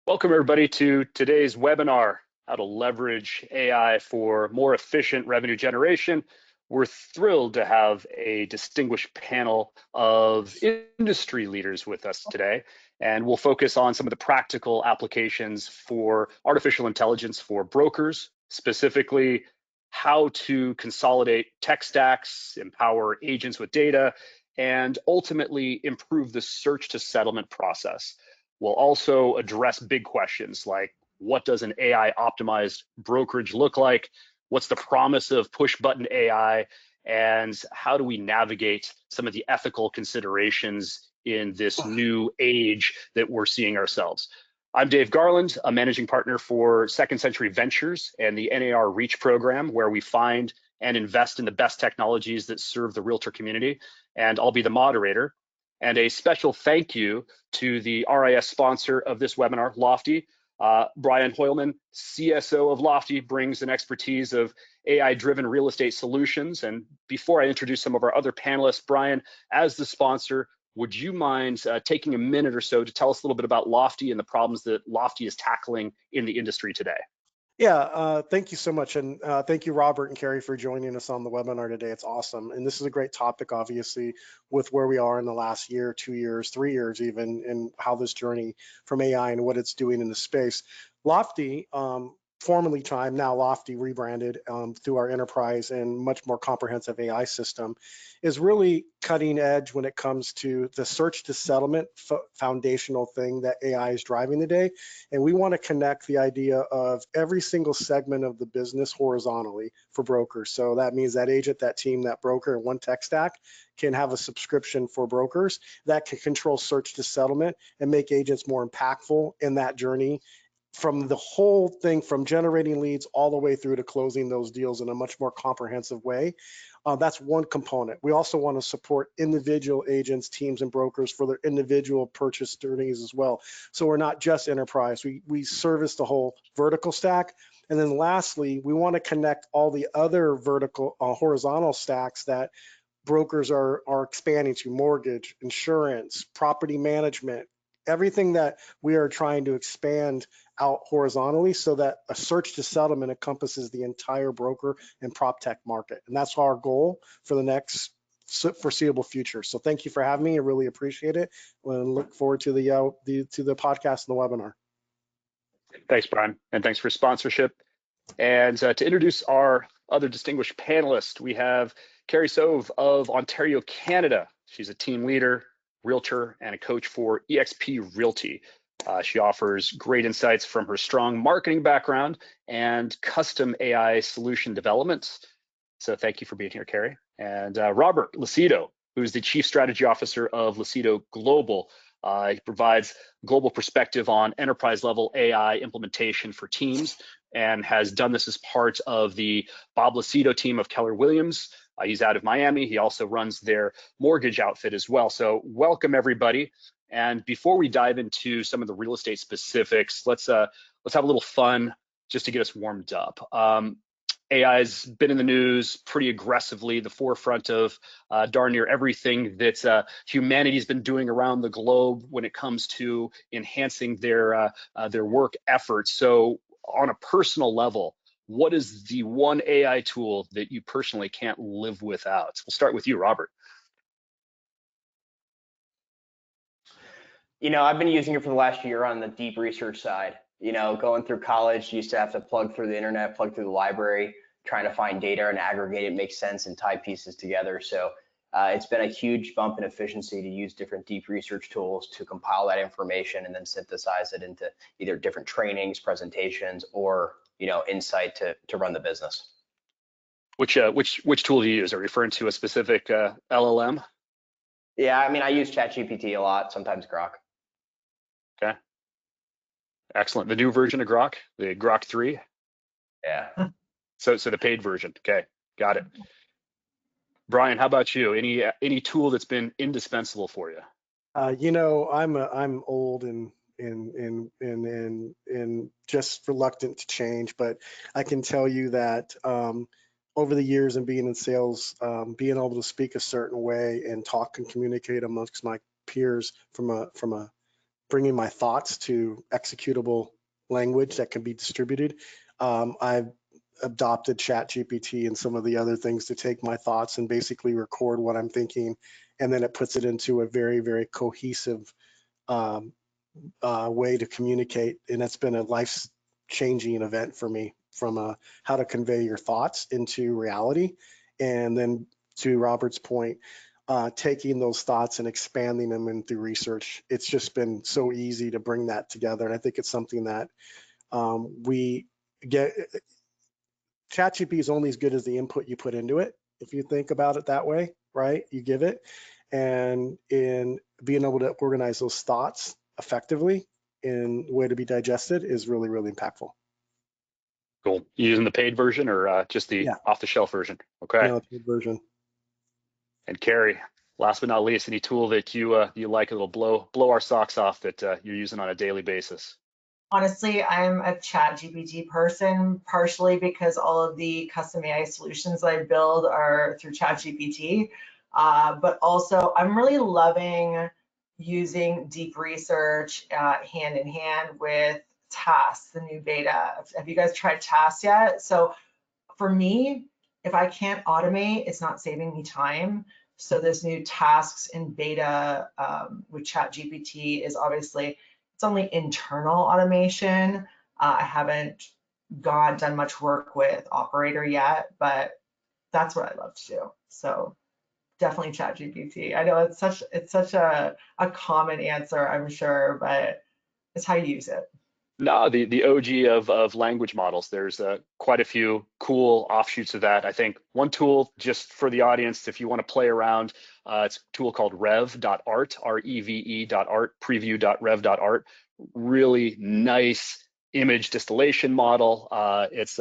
Welcome everybody to today's webinar, how to leverage AI for more efficient revenue generation. We're thrilled to have a distinguished panel of industry leaders with us today, and we'll focus on some of the practical applications for artificial intelligence for brokers, specifically how to consolidate tech stacks, empower agents with data, and ultimately improve the search to settlement process. We'll also address big questions like, what does an AI optimized brokerage look like? What's the promise of push button AI? And how do we navigate some of the ethical considerations in this new age that we're seeing ourselves? I'm Dave Garland, a managing partner for Second Century Ventures and the NAR Reach program, where we find and invest in the best technologies that serve the realtor community. And I'll be the moderator. And a special thank you to the RIS sponsor of this webinar, Lofty. Brian Hoylman, CSO of Lofty, brings an expertise of AI-driven real estate solutions. And before I introduce some of our other panelists, Brian, as the sponsor, would you mind taking a minute or so to tell us a little bit about Lofty and the problems that Lofty is tackling in the industry today? Yeah, thank you so much. And thank you, Robert and Carrie, for joining us on the webinar today. It's awesome. And this is a great topic, obviously, with where we are in the last year, 2 years, 3 years even, and how this journey from AI and what it's doing in the space. Lofty, formerly Time, now Lofty, rebranded through our enterprise and much more comprehensive AI system, is really cutting edge when it comes to the search to settlement foundational thing that AI is driving today. And we want to connect the idea of every single segment of the business horizontally for brokers. So that means that agent, that team, that broker in one tech stack can have a subscription for brokers that can control search to settlement and make agents more impactful in that journey, from the whole thing, from generating leads all the way through to closing those deals in a much more comprehensive way. That's one component. We also want to support individual agents, teams, and brokers for their individual purchase journeys as well. So we're not just enterprise. We service the whole vertical stack. And then lastly, we want to connect all the other vertical horizontal stacks that brokers are expanding to: mortgage, insurance, property management, everything that we are trying to expand out horizontally so that a search to settlement encompasses the entire broker and prop tech market. And that's our goal for the next foreseeable future. So thank you for having me. I really appreciate it. And look forward to the podcast and the webinar. Thanks, Brian, and thanks for sponsorship. And to introduce our other distinguished panelist, we have Carrie Sove of Ontario, Canada. She's a team leader, realtor, and a coach for eXp Realty. She offers great insights from her strong marketing background and custom AI solution development. So thank you for being here, Carrie. And Robert Lucido, who is the Chief Strategy Officer of Lucido Global. He provides global perspective on enterprise-level AI implementation for teams and has done this as part of the Bob Lucido team of Keller Williams. He's out of Miami. He also runs their mortgage outfit as well. So welcome, everybody. And before we dive into some of the real estate specifics, let's have a little fun just to get us warmed up. AI's been in the news pretty aggressively, the forefront of darn near everything that humanity's been doing around the globe when it comes to enhancing their work efforts. So on a personal level, what is the one AI tool that you personally can't live without? We'll start with you, Robert. You know, I've been using it for the last year on the deep research side. You know, going through college, used to have to plug through the internet, plug through the library, trying to find data and aggregate it, make sense, and tie pieces together. So it's been a huge bump in efficiency to use different deep research tools to compile that information and then synthesize it into either different trainings, presentations, or insight to run the business. Which tool do you use? Are you referring to a specific LLM? Yeah, I mean, I use ChatGPT a lot, sometimes Grok. Okay. Excellent. The new version of Grok, the Grok 3? Yeah. So the paid version. Okay, got it. Brian, how about you? Any tool that's been indispensable for you? I'm old and just reluctant to change, but I can tell you that over the years and being in sales, being able to speak a certain way and talk and communicate amongst my peers from a bringing my thoughts to executable language that can be distributed. I've adopted ChatGPT and some of the other things to take my thoughts and basically record what I'm thinking, and then it puts it into a very, very cohesive way to communicate. And it's been a life-changing event for me, from how to convey your thoughts into reality. And then to Robert's point, taking those thoughts and expanding them in through research. It's just been so easy to bring that together. And I think it's something that we get. ChatGPT is only as good as the input you put into it. If you think about it that way, right? You give it, and in being able to organize those thoughts effectively in a way to be digested is really, really impactful. Cool. You using the paid version or just the off-the-shelf version? Okay. No, paid version. And Carrie, last but not least, any tool that you like that'll blow our socks off that you're using on a daily basis? Honestly, I'm a ChatGPT person, partially because all of the custom AI solutions I build are through ChatGPT, but also I'm really loving using deep research hand in hand with tasks, the new beta. Have you guys tried tasks yet? So for me, if I can't automate, it's not saving me time. So this new tasks in beta with ChatGPT is obviously, it's only internal automation. I haven't done much work with Operator yet, but that's what I love to do. So definitely ChatGPT. I know it's such a common answer, I'm sure, but it's how you use it. No, the OG of language models. There's quite a few cool offshoots of that. I think one tool, just for the audience, if you want to play around, it's a tool called rev.art, REVE.art, preview.rev.art. Really nice image distillation model. It's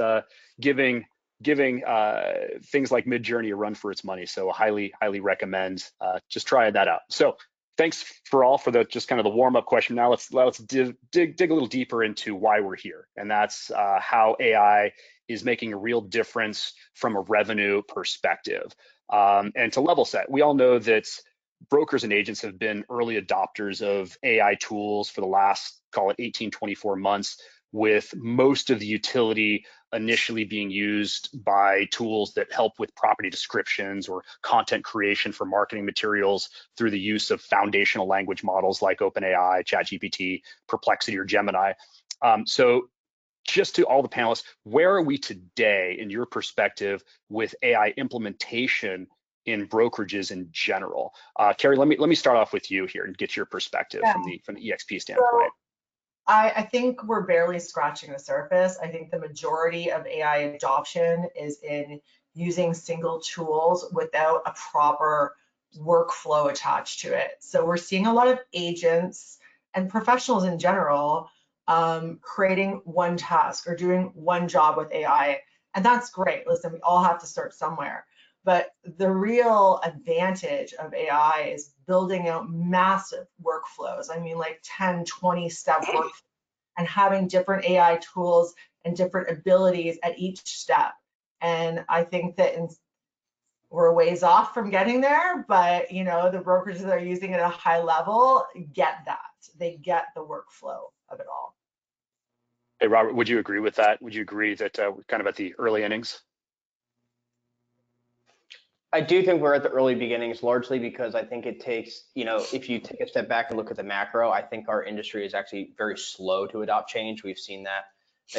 giving things like Midjourney a run for its money. So highly recommend just trying that out. So thanks for the just kind of the warm-up question. Now let's dig a little deeper into why we're here, and that's how AI is making a real difference from a revenue perspective. And to level set, we all know that brokers and agents have been early adopters of AI tools for the last, call it 18-24 months, with most of the utility initially being used by tools that help with property descriptions or content creation for marketing materials through the use of foundational language models like OpenAI, ChatGPT, Perplexity, or Gemini. So just to all the panelists, where are we today in your perspective with AI implementation in brokerages in general? Carrie, let me start off with you here and get your perspective from the EXP standpoint. I think we're barely scratching the surface. I think the majority of AI adoption is in using single tools without a proper workflow attached to it. So we're seeing a lot of agents and professionals in general creating one task or doing one job with AI. And that's great. Listen, we all have to start somewhere. But the real advantage of AI is building out massive workflows. I mean, like 10, 20 step workflows, and having different AI tools and different abilities at each step. And I think that we're a ways off from getting there, but you know, the brokerages that are using it at a high level get that. They get the workflow of it all. Hey, Robert, would you agree with that? Would you agree that we're kind of at the early innings? I do think we're at the early beginnings, largely because I think it takes, you know, if you take a step back and look at the macro, I think our industry is actually very slow to adopt change. We've seen that,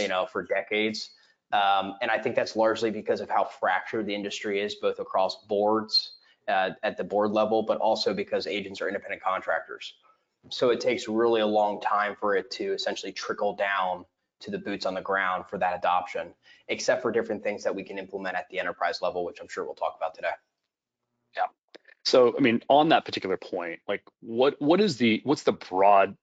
you know, for decades. And I think that's largely because of how fractured the industry is, both across boards at the board level, but also because agents are independent contractors. So it takes really a long time for it to essentially trickle down to the boots on the ground for that adoption, except for different things that we can implement at the enterprise level, which I'm sure we'll talk about today. Yeah. So, I mean, on that particular point, like what's the broad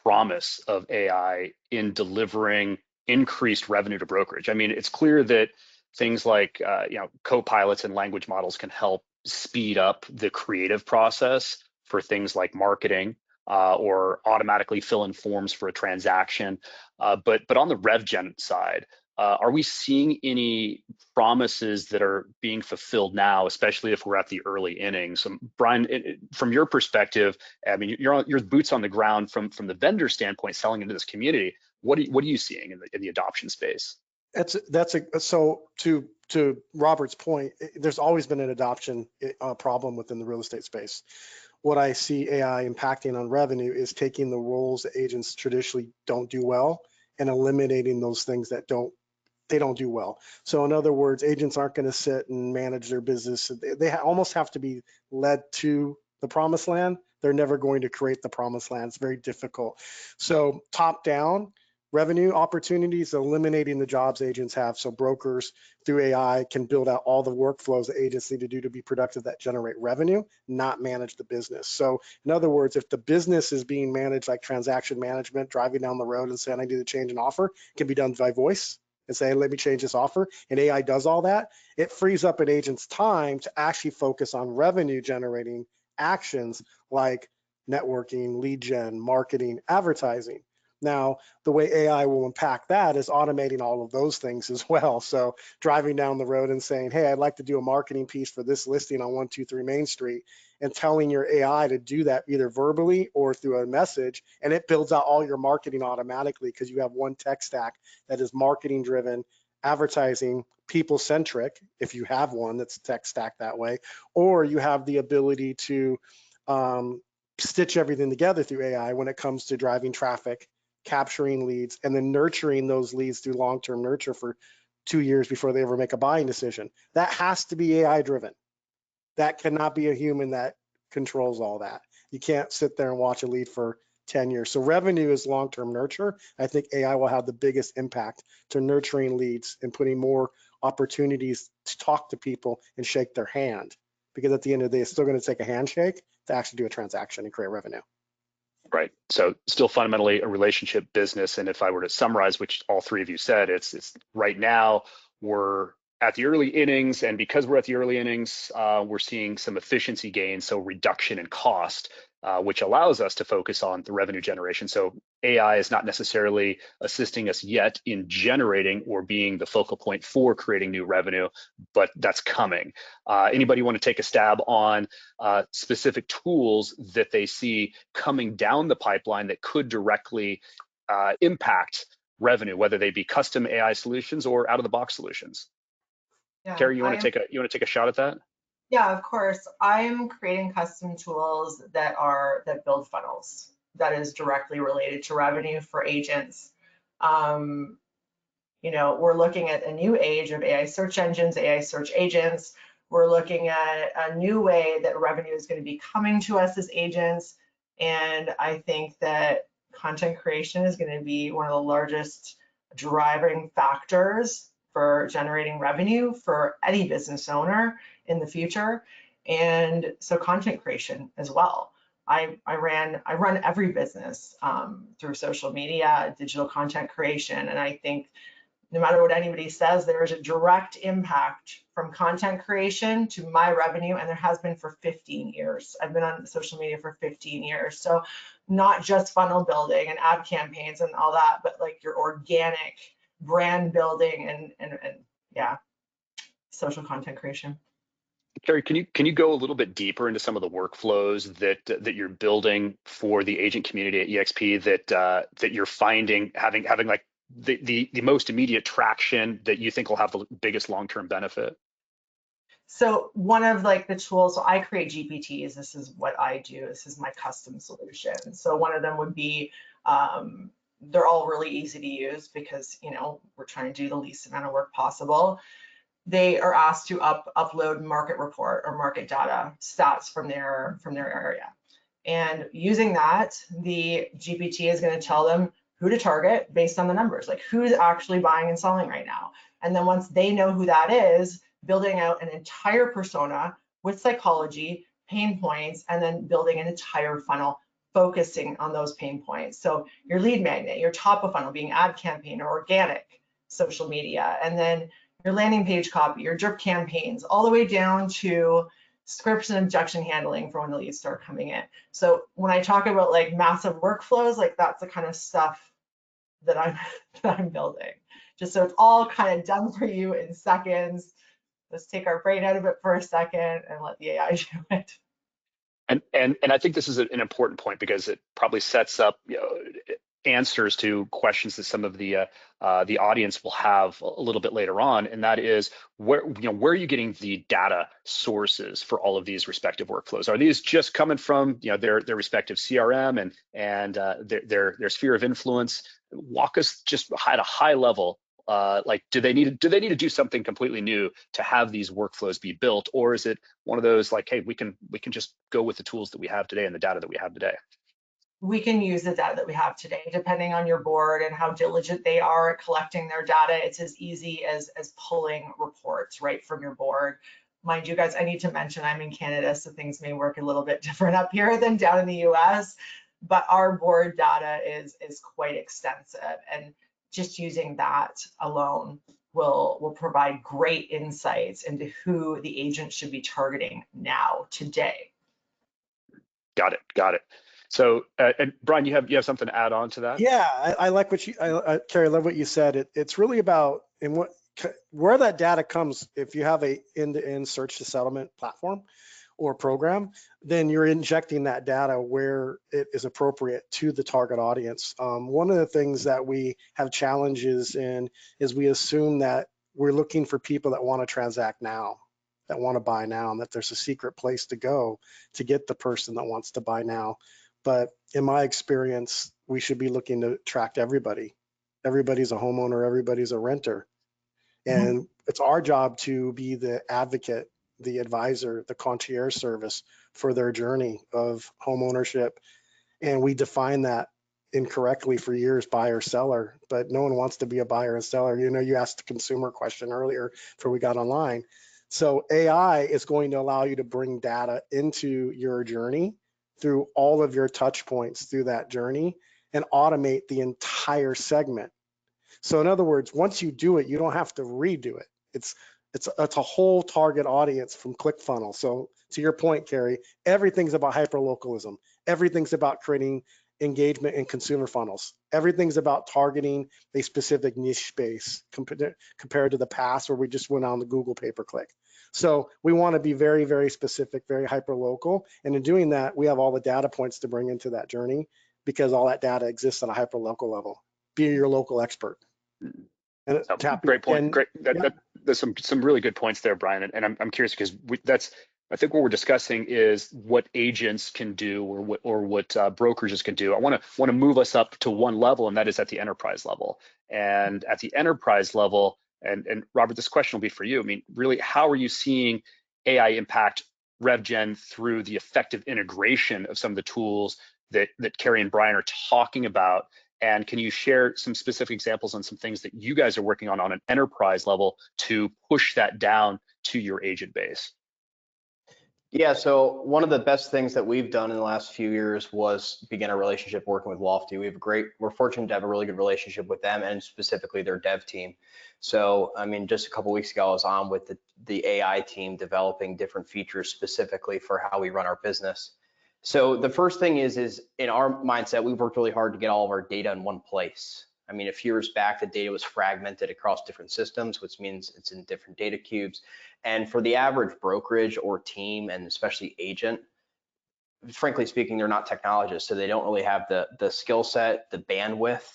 promise of AI in delivering increased revenue to brokerage? I mean, it's clear that things like you know, co-pilots and language models can help speed up the creative process for things like marketing or automatically fill in forms for a transaction. But on the rev gen side, are we seeing any promises that are being fulfilled now, especially if we're at the early innings? Brian, from your perspective, I mean, you're boots on the ground from the vendor standpoint, selling into this community. What are you seeing in the adoption space? So to Robert's point, there's always been an adoption problem within the real estate space. What I see AI impacting on revenue is taking the roles that agents traditionally don't do well and eliminating those things that they don't do well. So in other words, agents aren't going to sit and manage their business. They almost have to be led to the promised land. They're never going to create the promised land. It's very difficult. So top down revenue opportunities, eliminating the jobs agents have. So brokers through AI can build out all the workflows that agents need to do to be productive that generate revenue, not manage the business. So in other words, if the business is being managed like transaction management, driving down the road and saying I need to change an offer, it can be done by voice and say, let me change this offer, and AI does all that. It frees up an agent's time to actually focus on revenue generating actions like networking, lead gen, marketing, advertising. Now, the way AI will impact that is automating all of those things as well. So driving down the road and saying, hey, I'd like to do a marketing piece for this listing on 123 Main Street, and telling your AI to do that either verbally or through a message, and it builds out all your marketing automatically because you have one tech stack that is marketing driven, advertising, people centric, if you have one that's tech stack that way, or you have the ability to stitch everything together through AI when it comes to driving traffic, capturing leads, and then nurturing those leads through long-term nurture for 2 years before they ever make a buying decision. That has to be AI driven. That cannot be a human that controls all that. You can't sit there and watch a lead for 10 years. So revenue is long-term nurture. I think AI will have the biggest impact to nurturing leads and putting more opportunities to talk to people and shake their hand. Because at the end of the day, it's still going to take a handshake to actually do a transaction and create revenue. Right. So still fundamentally a relationship business. And if I were to summarize, which all three of you said, it's right now we're at the early innings, and because we're at the early innings, we're seeing some efficiency gains, so reduction in cost, which allows us to focus on the revenue generation. So AI is not necessarily assisting us yet in generating or being the focal point for creating new revenue, but that's coming. Anybody want to take a stab on specific tools that they see coming down the pipeline that could directly impact revenue, whether they be custom AI solutions or out-of-the-box solutions? Yeah, Carrie, you want to take a shot at that? Yeah, of course. I'm creating custom tools that build funnels that is directly related to revenue for agents. You know, we're looking at a new age of AI search engines, AI search agents. We're looking at a new way that revenue is going to be coming to us as agents. And I think that content creation is going to be one of the largest driving factors for generating revenue for any business owner in the future. And so content creation as well. I run every business through social media, digital content creation. And I think no matter what anybody says, there is a direct impact from content creation to my revenue, and there has been for 15 years. I've been on social media for 15 years. So not just funnel building and ad campaigns and all that, but like your organic brand building and yeah, social content creation. Carrie, can you go a little bit deeper into some of the workflows that you're building for the agent community at EXP that you're finding having like the most immediate traction that you think will have the biggest long-term benefit? So one of like the tools, so I create GPTs. This is what I do. This is my custom solution. So one of them would be, they're all really easy to use because, you know, we're trying to do the least amount of work possible. They are asked to upload market report or market data stats from their area. And using that, the GPT is going to tell them who to target based on the numbers, like who's actually buying and selling right now. And then once they know who that is, building out an entire persona with psychology, pain points, and then building an entire funnel focusing on those pain points. So your lead magnet, your top of funnel being ad campaign or organic social media, and then your landing page copy, your drip campaigns, all the way down to scripts and objection handling for when the leads start coming in. So when I talk about like massive workflows, like that's the kind of stuff that I'm building. just so it's all kind of done for you in seconds. Let's take our brain out of it for a second and let the AI do it. And I think this is an important point because it probably sets up answers to questions that some of the audience will have a little bit later on, and that is where are you getting the data sources for all of these respective workflows? Are these just coming from their respective CRM and their sphere of influence? Walk us just at a high level. Like, do they need to do something completely new to have these workflows be built, or is it one of those like, hey, we can just go with the tools that we have today and the data that we have today? We can use the data that we have today, depending on your board and how diligent they are at collecting their data. It's as easy as pulling reports right from your board. Mind you guys, I need to mention I'm in Canada, so things may work a little bit different up here than down in the US, but our board data is quite extensive, and just using that alone will provide great insights into who the agent should be targeting now, today. Got it. So, and Brian, you have something to add on to that? Yeah, I like what Carrie, I love what you said. It's really about where that data comes. If you have a end-to-end search to settlement platform or program, then you're injecting that data where it is appropriate to the target audience. One of the things that we have challenges in is we assume that we're looking for people that want to transact now, that want to buy now, and that there's a secret place to go to get the person that wants to buy now. But in my experience, we should be looking to attract everybody. Everybody's a homeowner, everybody's a renter. And it's our job to be the advocate, the advisor, the concierge service for their journey of home ownership. And we define that incorrectly for years, buyer, seller, but no one wants to be a buyer and seller. You asked the consumer question earlier before we got online. So AI is going to allow you to bring data into your journey through all of your touch points through that journey and automate the entire segment. So in other words, once you do it, you don't have to redo it. It's a whole target audience from ClickFunnels. So to your point, Carrie, everything's about hyperlocalism. Everything's about creating engagement in consumer funnels. Everything's about targeting a specific niche space compared to the past where we just went on the Google pay-per-click. So we want to be very, very specific, very hyperlocal. And in doing that, we have all the data points to bring into that journey because all that data exists on a hyperlocal level. Be your local expert. And great point. Great. There's some really good points there, Brian. And I'm curious because I think what we're discussing is what agents can do or what brokerages can do. I want to move us up to one level, and that is at the enterprise level. And at the enterprise level, and Robert, this question will be for you. I mean, really, how are you seeing AI impact RevGen through the effective integration of some of the tools that Carrie and Brian are talking about? And can you share some specific examples on some things that you guys are working on an enterprise level to push that down to your agent base? Yeah, so one of the best things that we've done in the last few years was begin a relationship working with Lofty. We're fortunate to have a really good relationship with them and specifically their dev team. So, I mean, just a couple of weeks ago, I was on with the AI team developing different features specifically for how we run our business. So the first thing is in our mindset, we've worked really hard to get all of our data in one place. I mean, a few years back, the data was fragmented across different systems, which means it's in different data cubes. And for the average brokerage or team, and especially agent, frankly speaking, they're not technologists, so they don't really have the skill set, the bandwidth,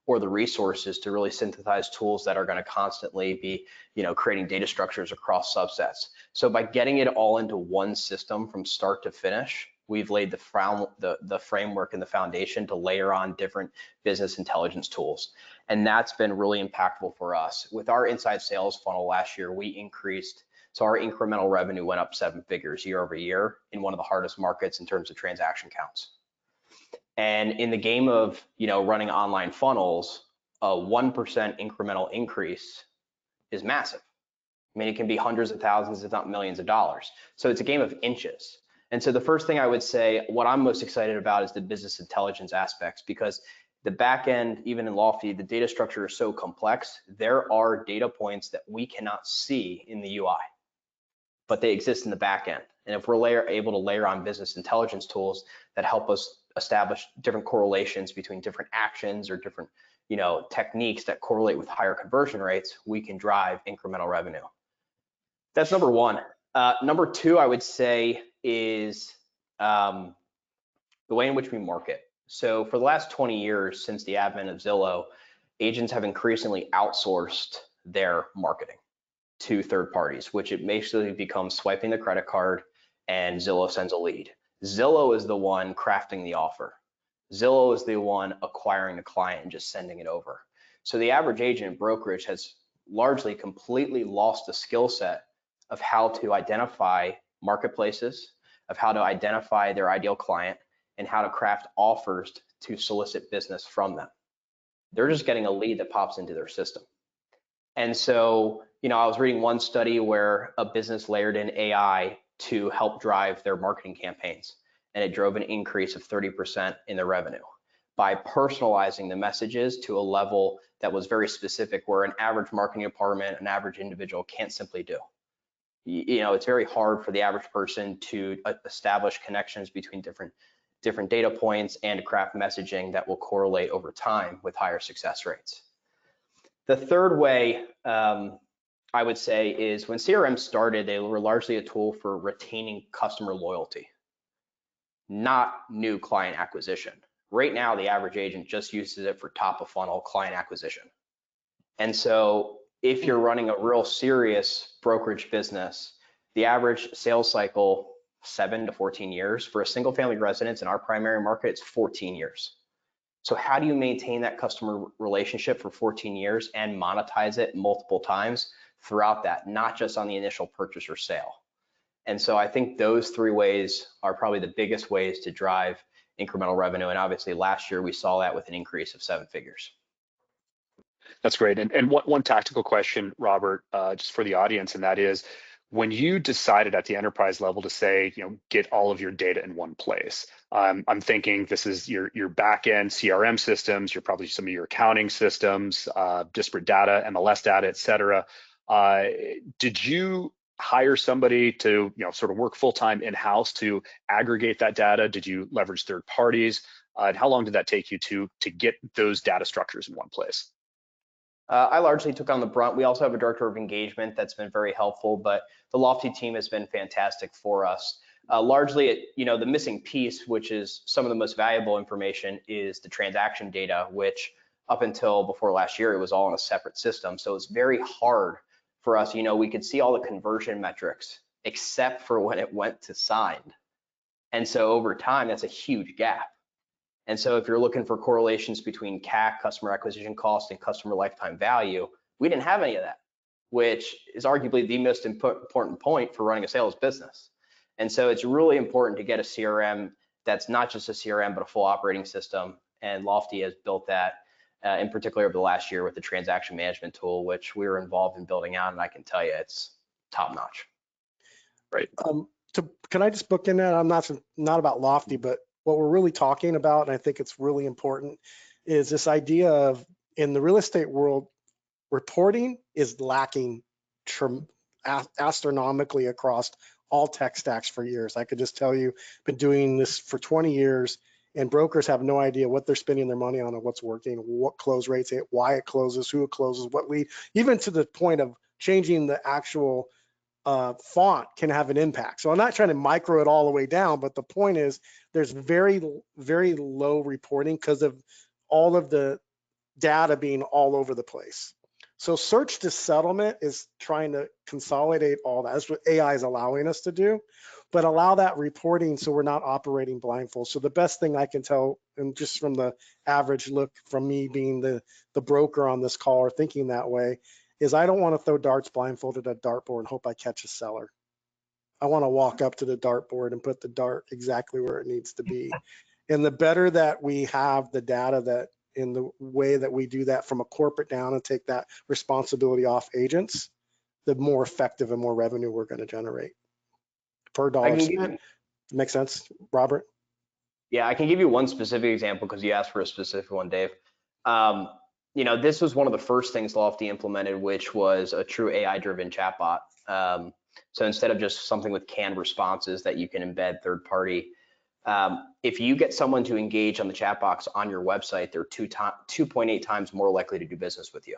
or the resources to really synthesize tools that are going to constantly be, creating data structures across subsets. So by getting it all into one system from start to finish, we've laid the framework and the foundation to layer on different business intelligence tools. And that's been really impactful for us. With our inside sales funnel last year, we increased, so our incremental revenue went up 7 figures year over year in one of the hardest markets in terms of transaction counts. And in the game of, running online funnels, a 1% incremental increase is massive. I mean, it can be hundreds of thousands, if not millions of dollars. So it's a game of inches. And so the first thing I would say, what I'm most excited about is the business intelligence aspects, because the back end, even in Lofty, the data structure is so complex. There are data points that we cannot see in the UI, but they exist in the back end. And if we're able to layer on business intelligence tools that help us establish different correlations between different actions or different techniques that correlate with higher conversion rates, we can drive incremental revenue. That's number one. Number two, I would say, is the way in which we market. So for the last 20 years, since the advent of Zillow, agents have increasingly outsourced their marketing to third parties, which it basically becomes swiping the credit card and Zillow sends a lead. Zillow is the one crafting the offer. Zillow is the one acquiring the client and just sending it over. So the average agent brokerage has largely completely lost the skill set of how to identify marketplaces, of how to identify their ideal client, and how to craft offers to solicit business from them. They're just getting a lead that pops into their system. And so, I was reading one study where a business layered in AI to help drive their marketing campaigns, and it drove an increase of 30% in their revenue by personalizing the messages to a level that was very specific, where an average marketing department, an average individual can't simply do. It's very hard for the average person to establish connections between different data points and to craft messaging that will correlate over time with higher success rates. The third way I would say is, when CRM started, they were largely a tool for retaining customer loyalty, not new client acquisition. Right now, the average agent just uses it for top of funnel client acquisition. And so if you're running a real serious brokerage business, the average sales cycle, 7 to 14 years. For a single family residence in our primary market, it's 14 years. So how do you maintain that customer relationship for 14 years and monetize it multiple times throughout that, not just on the initial purchase or sale? And so I think those three ways are probably the biggest ways to drive incremental revenue. And obviously last year we saw that with an increase of 7 figures. That's great. And one tactical question, Robert, just for the audience, and that is, when you decided at the enterprise level to say, get all of your data in one place, I'm thinking this is your back-end CRM systems, probably some of your accounting systems, disparate data, MLS data, et cetera. Did you hire somebody to sort of work full-time in-house to aggregate that data? Did you leverage third parties? And how long did that take you to get those data structures in one place? I largely took on the brunt. We also have a director of engagement that's been very helpful, but the Lofty team has been fantastic for us. Largely, the missing piece, which is some of the most valuable information, is the transaction data, which up until before last year, it was all in a separate system. So it's very hard for us. We could see all the conversion metrics except for when it went to signed. And so over time, that's a huge gap. And so if you're looking for correlations between CAC, customer acquisition cost, and customer lifetime value, we didn't have any of that, which is arguably the most important point for running a sales business. And so it's really important to get a CRM that's not just a CRM, but a full operating system. And Lofty has built that in particular over the last year with the transaction management tool, which we were involved in building out. And I can tell you it's top notch. Right. Can I just book in that? I'm not about Lofty, but what we're really talking about, and I think it's really important, is this idea of, in the real estate world, reporting is lacking astronomically across all tech stacks for years. I could just tell you, been doing this for 20 years, and brokers have no idea what they're spending their money on and what's working, what close rates, why it closes, who it closes, what lead, even to the point of changing the actual font can have an impact. So I'm not trying to micro it all the way down, but the point is there's very, very low reporting because of all of the data being all over the place. So search to settlement is trying to consolidate all that. That's what AI is allowing us to do, but allow that reporting so we're not operating blindfold. So the best thing I can tell, and just from the average look from me being the broker on this call or thinking that way, is I don't want to throw darts blindfolded at a dartboard and hope I catch a seller. I want to walk up to the dartboard and put the dart exactly where it needs to be. And the better that we have the data, that in the way that we do that from a corporate down and take that responsibility off agents, the more effective and more revenue we're going to generate per dollar spent. Makes sense, Robert? Yeah, I can give you one specific example because you asked for a specific one, Dave. This was one of the first things Lofty implemented, which was a true AI-driven chatbot. So instead of just something with canned responses that you can embed third-party If you get someone to engage on the chat box on your website, they're 2.8 times more likely to do business with you.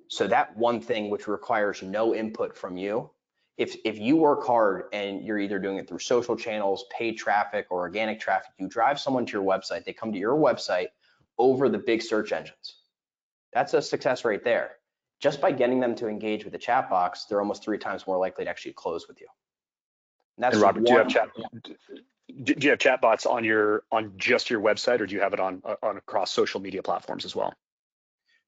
So that one thing which requires no input from you, if you work hard and you're either doing it through social channels, paid traffic, or organic traffic, you drive someone to your website, they come to your website over the big search engines. That's a success rate there. Just by getting them to engage with the chat box, they're almost 3 times more likely to actually close with you. And Robert, do you have chat bots on just your website, or do you have it on across social media platforms as well?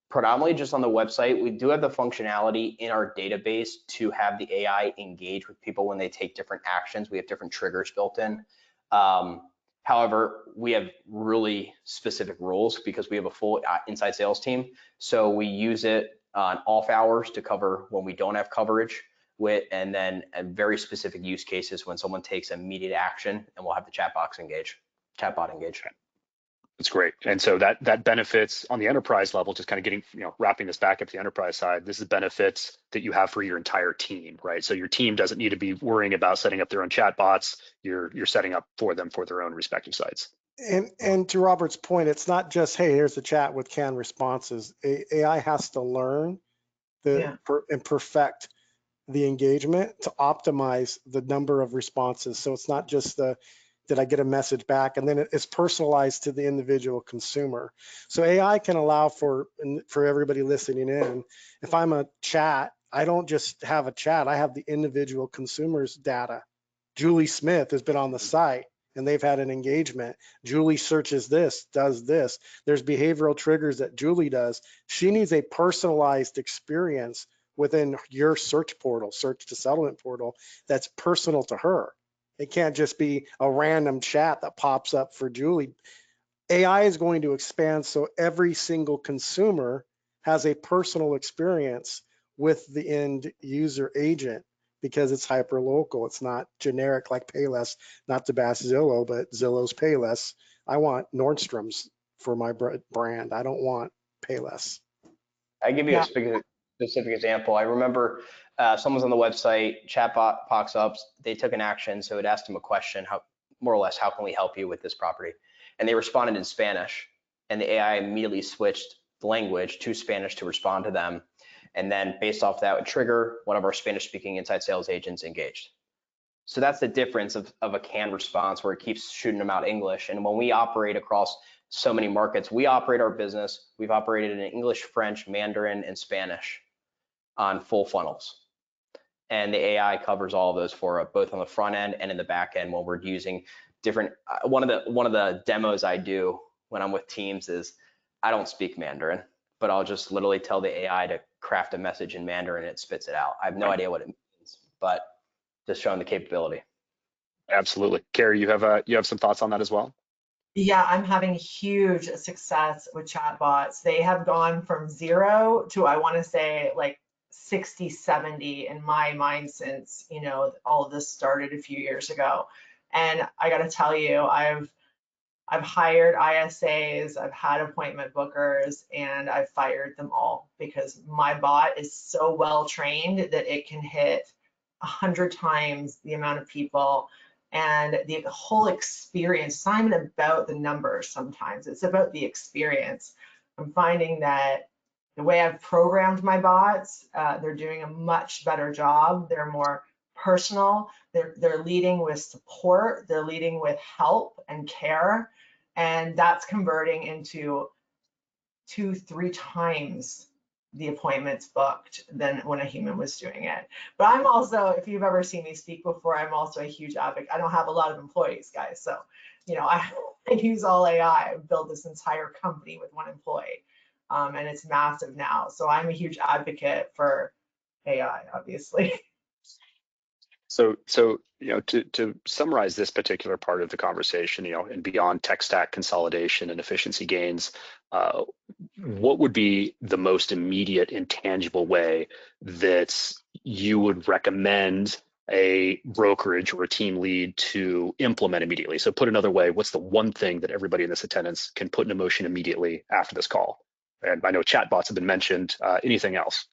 Predominantly just on the website. We do have the functionality in our database to have the AI engage with people when they take different actions. We have different triggers built in. However, we have really specific rules because we have a full inside sales team. So we use it on off hours to cover when we don't have coverage, and then very specific use cases when someone takes immediate action, and we'll have the chatbot engage. That's great. And so that benefits on the enterprise level, just kind of getting, wrapping this back up to the enterprise side, this is benefits that you have for your entire team, right? So your team doesn't need to be worrying about setting up their own chat bots. You're setting up for them for their own respective sites. And to Robert's point, it's not just, hey, here's the chat with canned responses. AI has to learn and perfect the engagement to optimize the number of responses. So it's not just did I get a message back, and then it's personalized to the individual consumer. So AI can allow for everybody listening in, if I'm a chat, I don't just have a chat, I have the individual consumer's data. Julie Smith has been on the site and they've had an engagement. Julie searches this, does this. There's behavioral triggers that Julie does. She needs a personalized experience within your search portal, search to settlement portal, that's personal to her. It can't just be a random chat that pops up for Julie. AI is going to expand so every single consumer has a personal experience with the end user agent because it's hyper local. It's not generic like Payless, not to bash Zillow, but Zillow's Payless. I want Nordstrom's for my brand. I don't want Payless. I give you a specific example. I remember someone's on the website, chatbot pops up, they took an action, so it asked them a question, more or less, how can we help you with this property? And they responded in Spanish, and the AI immediately switched the language to Spanish to respond to them. And then based off that would trigger one of our Spanish-speaking inside sales agents engaged. So that's the difference of a canned response where it keeps shooting them out English. And when we operate across so many markets, we operate our business, we've operated in English, French, Mandarin, and Spanish on full funnels. And the AI covers all of those for us, both on the front end and in the back end when we're using different, one of the demos I do when I'm with teams is I don't speak Mandarin, but I'll just literally tell the AI to craft a message in Mandarin and it spits it out. I have no idea what it means, but just showing the capability. Absolutely. Carrie, you have some thoughts on that as well? Yeah, I'm having huge success with chatbots. They have gone from 0 to, I want to say, like 60, 70 in my mind since, all of this started a few years ago. And I got to tell you, I've hired ISAs, I've had appointment bookers, and I've fired them all because my bot is so well trained that it can hit 100 times the amount of people. And the whole experience, it's not even about the numbers sometimes, it's about the experience. I'm finding that the way I've programmed my bots, they're doing a much better job. They're more personal. They're leading with support. They're leading with help and care. And that's converting into 2-3 times the appointments booked than when a human was doing it. But I'm also, if you've ever seen me speak before, I'm also a huge advocate. I don't have a lot of employees, guys. So, I use all AI. I built this entire company with one employee. And it's massive now. So I'm a huge advocate for AI, obviously. So to summarize this particular part of the conversation, and beyond tech stack consolidation and efficiency gains, what would be the most immediate and tangible way that you would recommend a brokerage or a team lead to implement immediately? So put another way, what's the one thing that everybody in this attendance can put into motion immediately after this call? And I know chatbots have been mentioned. Anything else?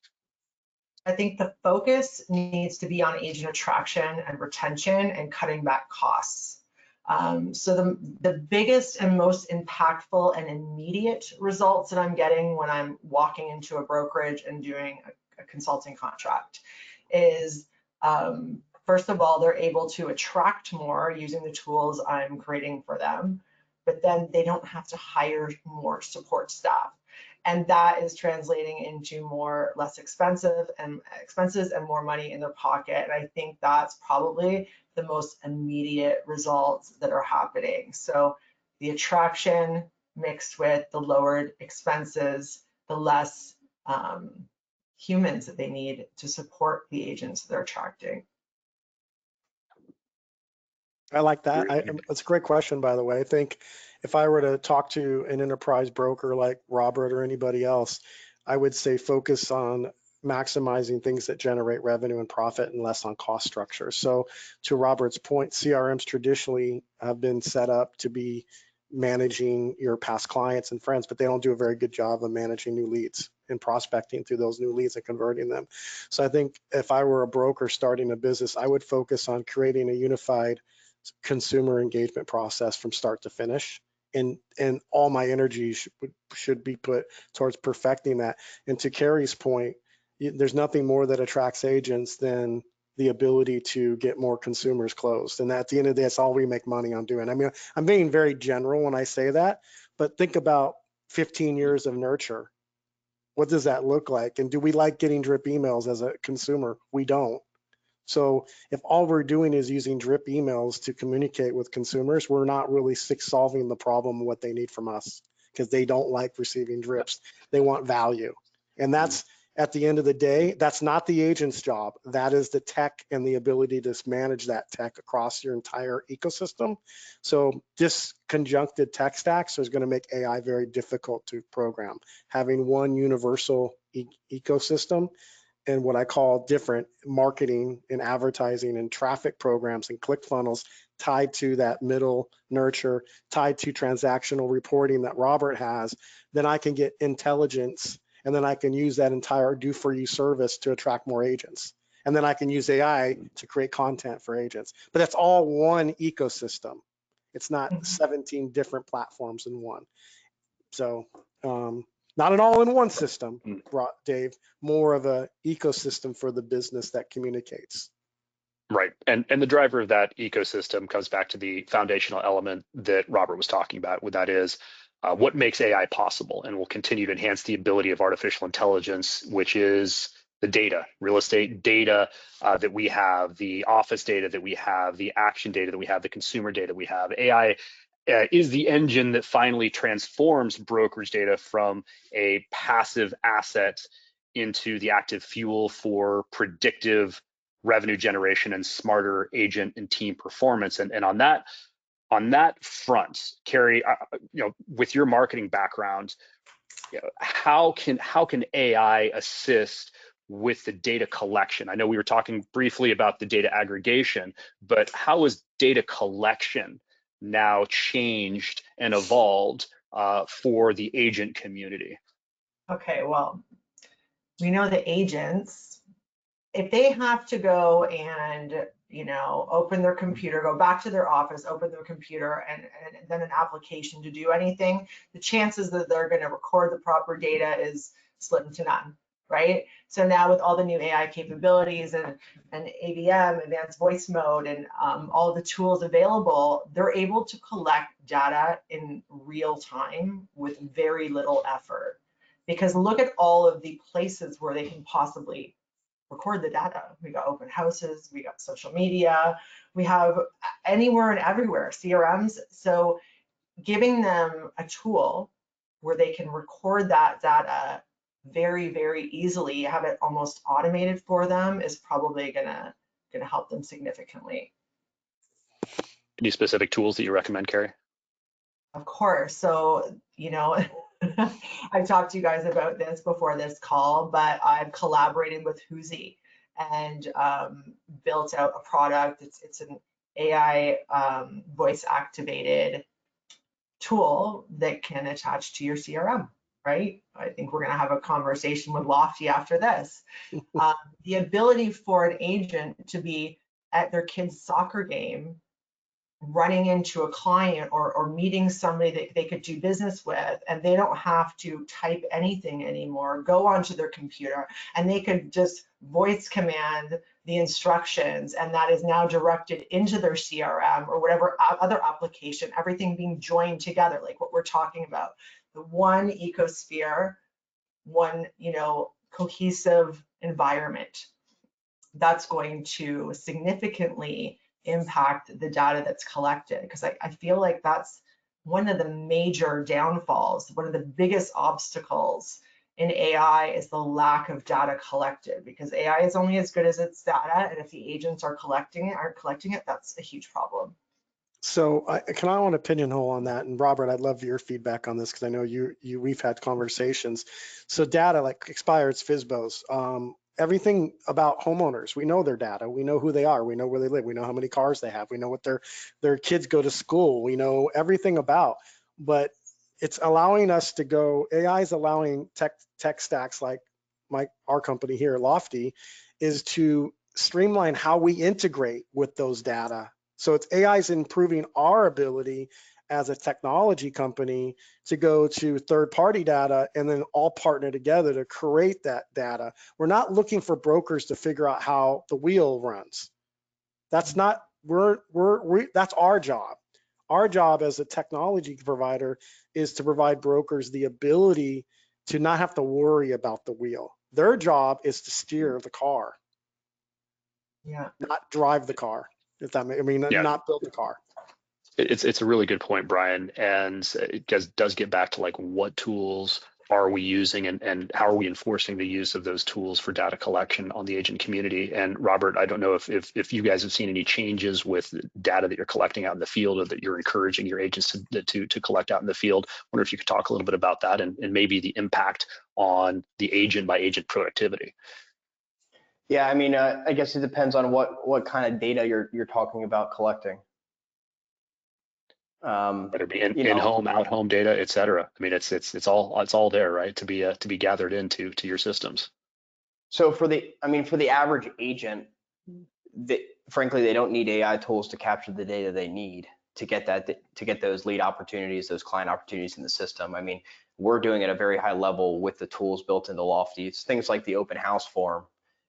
I think the focus needs to be on agent attraction and retention and cutting back costs. So the biggest and most impactful and immediate results that I'm getting when I'm walking into a brokerage and doing a consulting contract is, first of all, they're able to attract more using the tools I'm creating for them, but then they don't have to hire more support staff. And that is translating into less expenses and more money in their pocket. And I think that's probably the most immediate results that are happening. So the attraction mixed with the lowered expenses, the less humans that they need to support the agents they're attracting. I like that. That's a great question, by the way. I think if I were to talk to an enterprise broker like Robert or anybody else, I would say focus on maximizing things that generate revenue and profit and less on cost structure. So to Robert's point, CRMs traditionally have been set up to be managing your past clients and friends, but they don't do a very good job of managing new leads and prospecting through those new leads and converting them. So I think if I were a broker starting a business, I would focus on creating a unified consumer engagement process from start to finish. And all my energy should be put towards perfecting that. And to Carrie's point, there's nothing more that attracts agents than the ability to get more consumers closed. And at the end of the day, that's all we make money on doing. I mean, I'm being very general when I say that, but think about 15 years of nurture. What does that look like? And do we like getting drip emails as a consumer? We don't. So if all we're doing is using drip emails to communicate with consumers, we're not really solving the problem of what they need from us, because they don't like receiving drips. They want value. And that's, at the end of the day, that's not the agent's job. That is the tech and the ability to manage that tech across your entire ecosystem. So disconjuncted tech stacks is going to make AI very difficult to program. Having one universal ecosystem and what I call different marketing and advertising and traffic programs and click funnels tied to that middle nurture, tied to transactional reporting that Robert has, then I can get intelligence, and then I can use that entire do for you service to attract more agents. And then I can use AI to create content for agents. But that's all one ecosystem. It's not 17 different platforms in one. So not an all-in-one system, Dave, more of an ecosystem for the business that communicates. Right. And the driver of that ecosystem comes back to the foundational element that Robert was talking about, that is what makes AI possible and will continue to enhance the ability of artificial intelligence, which is the data, real estate data that we have, the office data that we have, the action data that we have, the consumer data we have. AI is the engine that finally transforms brokerage data from a passive asset into the active fuel for predictive revenue generation and smarter agent and team performance. And on that front, Carrie, with your marketing background, how can AI assist with the data collection? I know we were talking briefly about the data aggregation, but how is data collection now changed and evolved for the agent community? Okay, well, we know the agents, if they have to go and open their computer, go back to their office, open their computer, and then an application to do anything, the chances that they're going to record the proper data is slim to none, right? So now with all the new AI capabilities and AVM, advanced voice mode, and all the tools available, they're able to collect data in real time with very little effort. Because look at all of the places where they can possibly record the data. We got open houses, we got social media, we have anywhere and everywhere, CRMs. So giving them a tool where they can record that data very, very easily, have it almost automated for them, is probably gonna help them significantly. Any specific tools that you recommend, Carrie? Of course. So, I've talked to you guys about this before this call, but I've collaborated with Whoosy and built out a product. It's an AI voice activated tool that can attach to your CRM, right? I think we're going to have a conversation with Lofty after this. The ability for an agent to be at their kid's soccer game running into a client or meeting somebody that they could do business with, and they don't have to type anything anymore, go onto their computer, and they could just voice command the instructions, and that is now directed into their CRM or whatever other application, everything being joined together, like what we're talking about. The one ecosphere, one, cohesive environment. That's going to significantly impact the data that's collected, because I feel like that's one of the major downfalls, one of the biggest obstacles in AI is the lack of data collected, because AI is only as good as its data, and if the agents aren't collecting it, that's a huge problem. So I want to pigeonhole on that, and Robert, I'd love your feedback on this because I know we've had conversations. So data like expires, FSBOs, everything about homeowners, we know their data, we know who they are, we know where they live, we know how many cars they have, we know what their kids go to school, we know everything about. But it's allowing us to go. AI is allowing tech stacks like our company here, Lofty, is to streamline how we integrate with those data. So it's AI is improving our ability as a technology company to go to third-party data and then all partner together to create that data. We're not looking for brokers to figure out how the wheel runs. That's not, that's our job. Our job as a technology provider is to provide brokers the ability to not have to worry about the wheel. Their job is to steer the car, not drive the car. If that not build the car. It's a really good point, Brian, and it does get back to like what tools are we using and how are we enforcing the use of those tools for data collection on the agent community. And Robert, I don't know if you guys have seen any changes with data that you're collecting out in the field or that you're encouraging your agents to collect out in the field. I wonder if you could talk a little bit about that and maybe the impact on the agent by agent productivity. Yeah, I mean, I guess it depends on what kind of data you're talking about collecting. Whether it be in-home, out-home data, et cetera. I mean, it's all there, right? To be gathered into your systems. So for the average agent, frankly, they don't need AI tools to capture the data they need to get those lead opportunities, those client opportunities in the system. I mean, we're doing it at a very high level with the tools built into Lofty. It's things like the open house form.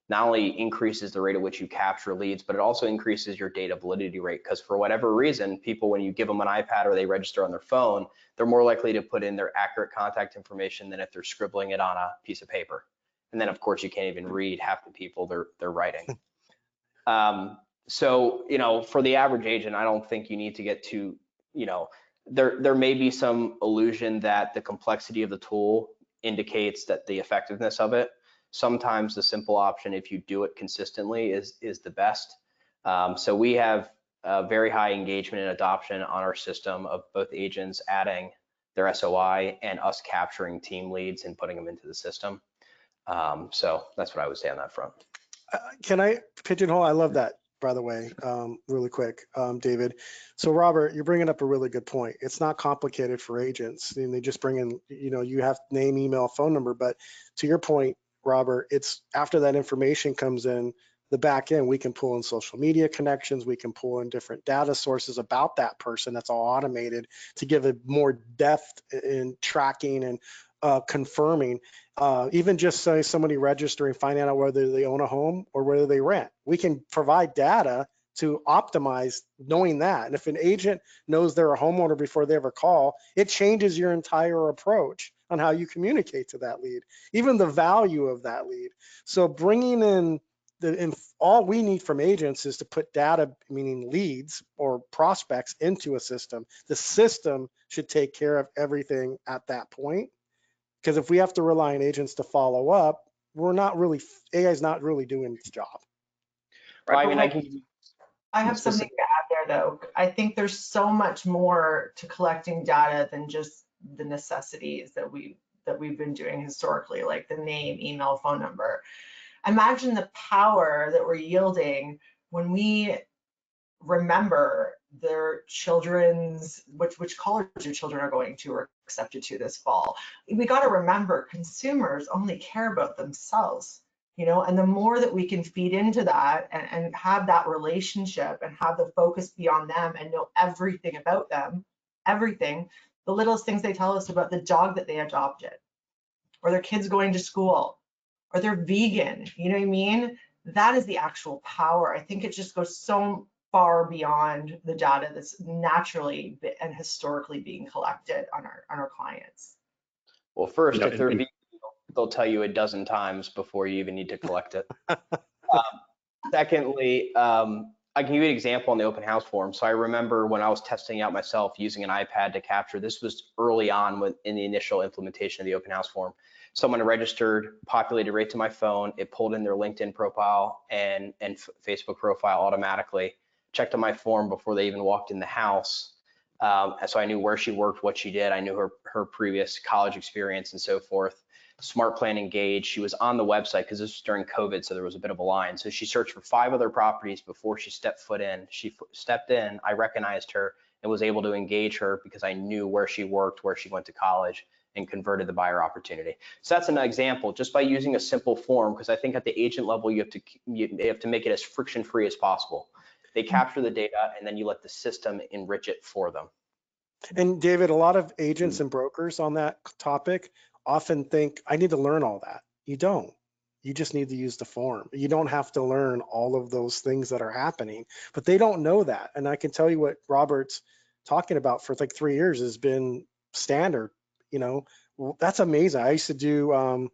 Not only increases the rate at which you capture leads, but it also increases your data validity rate, because for whatever reason, people, when you give them an iPad or they register on their phone, they're more likely to put in their accurate contact information than if they're scribbling it on a piece of paper. And then of course you can't even read half the people they're writing. So, for the average agent, I don't think you need to get too, there may be some illusion that the complexity of the tool indicates that the effectiveness of it. Sometimes the simple option, if you do it consistently, is the best. So we have very high engagement and adoption on our system of both agents adding their SOI and us capturing team leads and putting them into the system. So that's what I would say on that front. Can I pigeonhole? I love that, by the way, really quick, David. So Robert, you're bringing up a really good point. It's not complicated for agents. And they just bring in, you have name, email, phone number, but to your point, Robert, it's after that information comes in the back end, we can pull in social media connections, we can pull in different data sources about that person. That's all automated to give it more depth in tracking and confirming. Even just say somebody registering, finding out whether they own a home or whether they rent. We can provide data to optimize knowing that. And if an agent knows they're a homeowner before they ever call, it changes your entire approach on how you communicate to that lead, even the value of that lead. So bringing in all we need from agents is to put data, meaning leads or prospects, into a system. The system should take care of everything at that point. Because if we have to rely on agents to follow up, AI is not really doing its job. Right. I have something to add there, though. I think there's so much more to collecting data than just the necessities that we've been doing historically, like the name, email, phone number. Imagine the power that we're yielding when we remember their children's, which college your children are going to or accepted to this fall. We got to remember consumers only care about themselves. and the more that we can feed into that and have that relationship and have the focus be on them and know everything about them, everything, the littlest things they tell us about the dog that they adopted, or their kids going to school, or they're vegan, you know what I mean? That is the actual power. I think it just goes so far beyond the data that's naturally and historically being collected on our clients. Well, first, if they're vegan, they'll tell you a dozen times before you even need to collect it. Secondly, I can give you an example on the open house form. So I remember when I was testing out myself using an iPad to capture, this was early on in the initial implementation of the open house form. Someone registered, populated right to my phone. It pulled in their LinkedIn profile and Facebook profile automatically, checked on my form before they even walked in the house. So I knew where she worked, what she did. I knew her previous college experience and so forth. Smart Plan Engage. She was on the website because this was during COVID, so there was a bit of a line. So she searched for 5 other properties before she stepped foot in. She stepped in, I recognized her and was able to engage her because I knew where she worked, where she went to college, and converted the buyer opportunity. So that's an example, just by using a simple form, because I think at the agent level, you have to make it as friction-free as possible. They capture the data and then you let the system enrich it for them. And David, a lot of agents and brokers on that topic often think, I need to learn all that. You don't. You just need to use the form. You don't have to learn all of those things that are happening, but they don't know that. And I can tell you what Robert's talking about for like 3 years has been standard. That's amazing. I used to do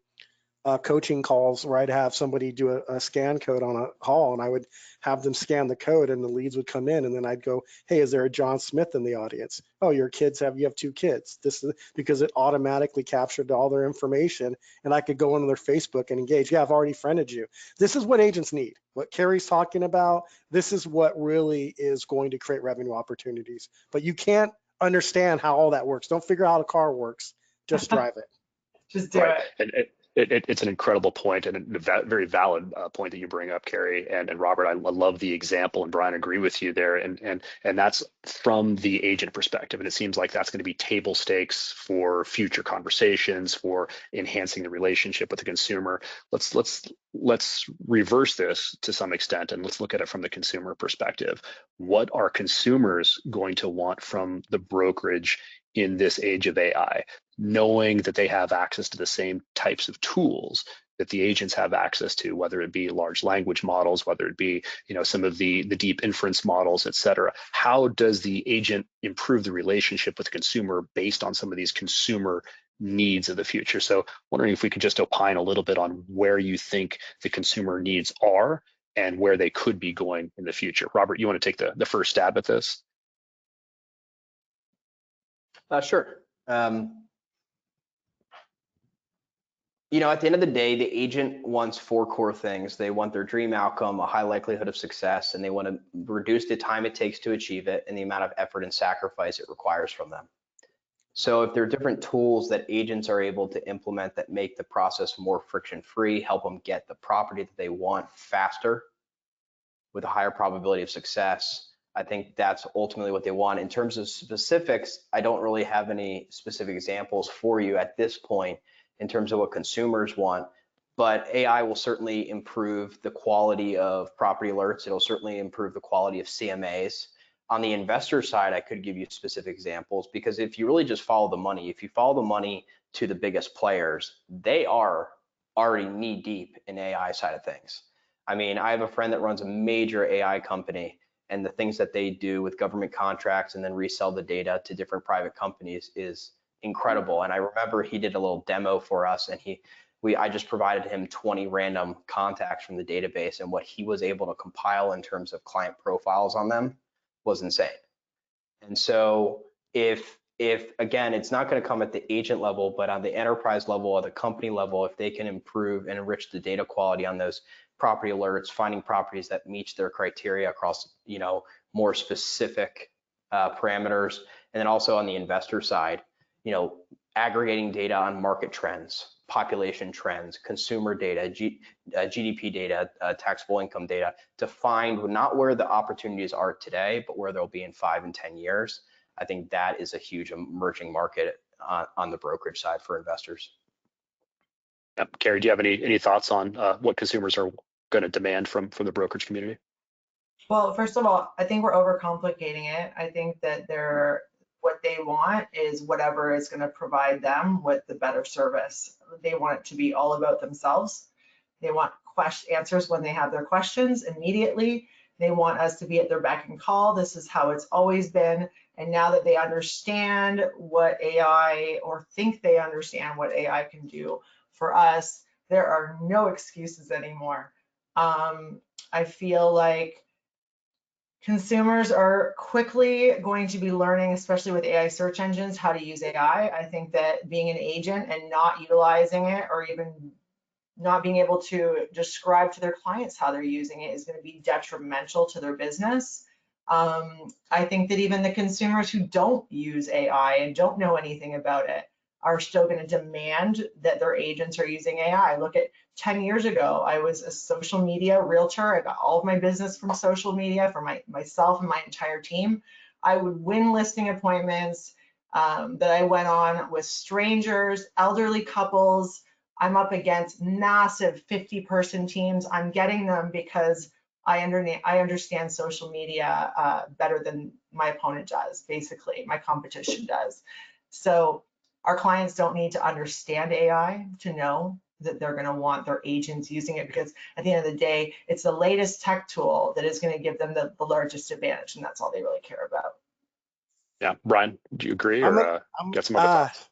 coaching calls where I'd have somebody do a scan code on a call, and I would have them scan the code and the leads would come in, and then I'd go, hey, is there a John Smith in the audience? Oh, you have 2 kids. This is because it automatically captured all their information, and I could go into their Facebook and engage. Yeah, I've already friended you. This is what agents need. What Carrie's talking about, this is what really is going to create revenue opportunities. But you can't understand how all that works. Don't figure out how a car works. Just drive it. Just do it. And it's an incredible point and a very valid point that you bring up, Carrie and Robert. I love the example, and Brian, agree with you there. And that's from the agent perspective. And it seems like that's going to be table stakes for future conversations, for enhancing the relationship with the consumer. Let's reverse this to some extent, and let's look at it from the consumer perspective. What are consumers going to want from the brokerage in this age of AI, knowing that they have access to the same types of tools that the agents have access to, whether it be large language models, whether it be some of the deep inference models, et cetera? How does the agent improve the relationship with the consumer based on some of these consumer needs of the future? So wondering if we could just opine a little bit on where you think the consumer needs are and where they could be going in the future. Robert, you want to take the first stab at this? Sure. At the end of the day, the agent wants 4 core things. They want their dream outcome, a high likelihood of success, and they want to reduce the time it takes to achieve it and the amount of effort and sacrifice it requires from them. So if there are different tools that agents are able to implement that make the process more friction-free, help them get the property that they want faster with a higher probability of success, I think that's ultimately what they want. In terms of specifics, I don't really have any specific examples for you at this point in terms of what consumers want, but AI will certainly improve the quality of property alerts. It'll certainly improve the quality of CMAs. On the investor side, I could give you specific examples, because if you really just follow the money, if you follow the money to the biggest players, they are already knee deep in AI side of things. I mean, I have a friend that runs a major AI company, and the things that they do with government contracts and then resell the data to different private companies is incredible. And I remember he did a little demo for us, and I just provided him 20 random contacts from the database, and what he was able to compile in terms of client profiles on them was insane. And so if again, it's not going to come at the agent level, but on the enterprise level or the company level, if they can improve and enrich the data quality on those property alerts, finding properties that meet their criteria across more specific parameters, and then also on the investor side, aggregating data on market trends, population trends, consumer data, GDP data, taxable income data, to find not where the opportunities are today, but where they'll be in 5 and 10 years. I think that is a huge emerging market on the brokerage side for investors. Yep. Carrie, do you have any thoughts on what consumers are going to demand from the brokerage community? Well, first of all, I think we're overcomplicating it. I think that what they want is whatever is going to provide them with the better service. They want it to be all about themselves. They want answers when they have their questions immediately. They want us to be at their beck and call. This is how it's always been. And now that they understand what AI, or think they understand what AI can do for us, there are no excuses anymore. I feel like consumers are quickly going to be learning, especially with AI search engines, how to use AI. I think that being an agent and not utilizing it, or even not being able to describe to their clients how they're using it, is going to be detrimental to their business. I think that even the consumers who don't use AI and don't know anything about it are still going to demand that their agents are using AI. Look at 10 years ago, I was a social media realtor. I got all of my business from social media for myself and my entire team. I would win listing appointments that I went on with strangers, elderly couples. I'm up against massive 50-person teams. I'm getting them because I understand social media better than my opponent does, basically, my competition does. So our clients don't need to understand AI to know that they're going to want their agents using it, because at the end of the day, it's the latest tech tool that is going to give them the largest advantage, and that's all they really care about. Yeah, Brian, do you agree, or get some other thoughts?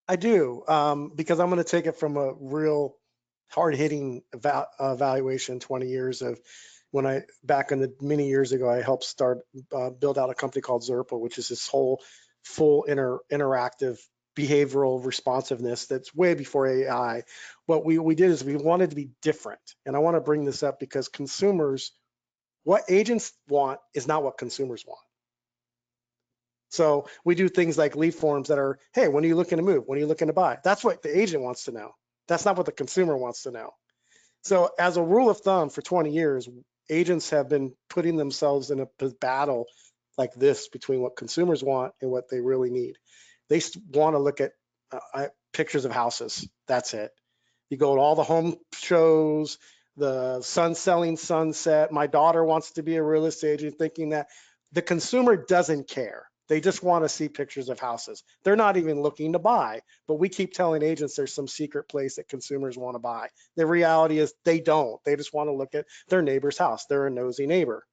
I do, because I'm going to take it from a real hard-hitting evaluation. 20 years of when back in the many years ago, I helped build out a company called Zerpa, which is this whole full interactive behavioral responsiveness that's way before AI. What we did is we wanted to be different. And I want to bring this up because what agents want is not what consumers want. So we do things like lead forms that are, hey, when are you looking to move? When are you looking to buy? That's what the agent wants to know. That's not what the consumer wants to know. So as a rule of thumb, for 20 years, agents have been putting themselves in a battle like this between what consumers want and what they really need. They want to look at pictures of houses. That's it. You go to all the home shows, the selling sunset. My daughter wants to be a real estate agent, thinking that the consumer doesn't care. They just want to see pictures of houses. They're not even looking to buy, but we keep telling agents there's some secret place that consumers want to buy. The reality is they don't. They just want to look at their neighbor's house. They're a nosy neighbor.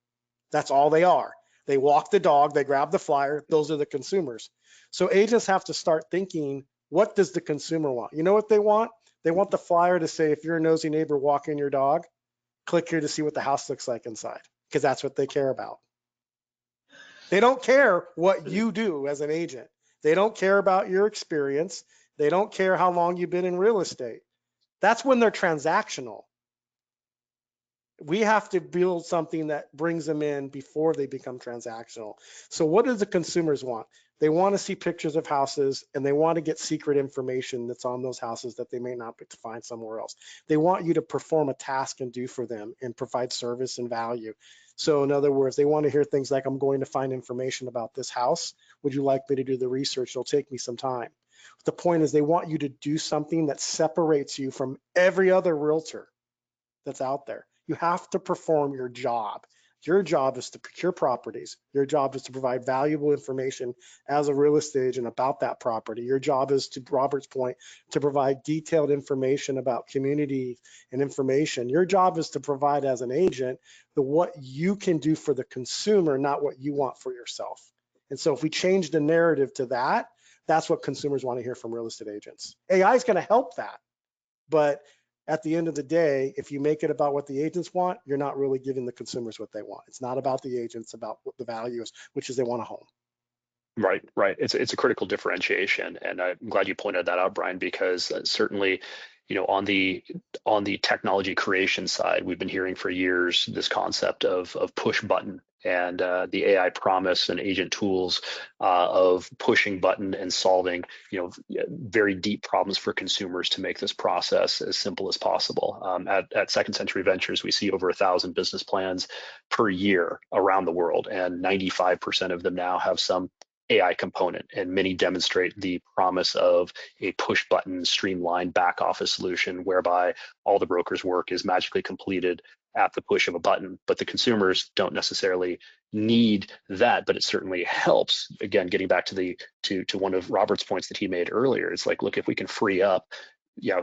That's all they are. They walk the dog, they grab the flyer. Those are the consumers. So agents have to start thinking, what does the consumer want? You know what they want? They want the flyer to say, if you're a nosy neighbor walking your dog, click here to see what the house looks like inside, because that's what they care about. They don't care what you do as an agent. They don't care about your experience. They don't care how long you've been in real estate. That's when they're transactional. We have to build something that brings them in before they become transactional. So what do the consumers want? They want to see pictures of houses, and they want to get secret information that's on those houses that they may not be able to find somewhere else. They want you to perform a task and do for them and provide service and value. So in other words, they want to hear things like, I'm going to find information about this house. Would you like me to do the research? It'll take me some time. But the point is, they want you to do something that separates you from every other realtor that's out there. You have to perform your job. Your job is to procure properties. Your job is to provide valuable information as a real estate agent about that property. Your job is, to Robert's point, to provide detailed information about community and information. Your job is to provide, as an agent, what you can do for the consumer, not what you want for yourself. And so if we change the narrative to that, that's what consumers want to hear from real estate agents. AI is going to help that, but at the end of the day, if you make it about what the agents want, you're not really giving the consumers what they want. It's not about the agents, about what the value is, which is they want a home. Right, right. It's a critical differentiation, and I'm glad you pointed that out, Brian, because certainly, on the technology creation side, we've been hearing for years this concept of push button, and the AI promise and agent tools of pushing button and solving very deep problems for consumers to make this process as simple as possible. At Second Century Ventures, we see over 1,000 business plans per year around the world, and 95% of them now have some AI component, and many demonstrate the promise of a push button streamlined back office solution whereby all the broker's work is magically completed at the push of a button. But the consumers don't necessarily need that, but it certainly helps. Again, getting back to one of Robert's points that he made earlier, it's like, look, if we can free up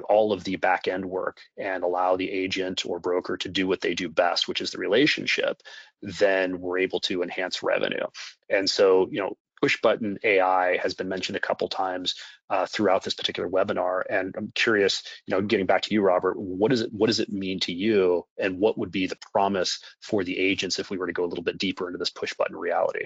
all of the back end work and allow the agent or broker to do what they do best, which is the relationship, then we're able to enhance revenue. And so, push button AI has been mentioned a couple times throughout this particular webinar. And I'm curious, getting back to you, Robert, what does it mean to you, and what would be the promise for the agents if we were to go a little bit deeper into this push button reality?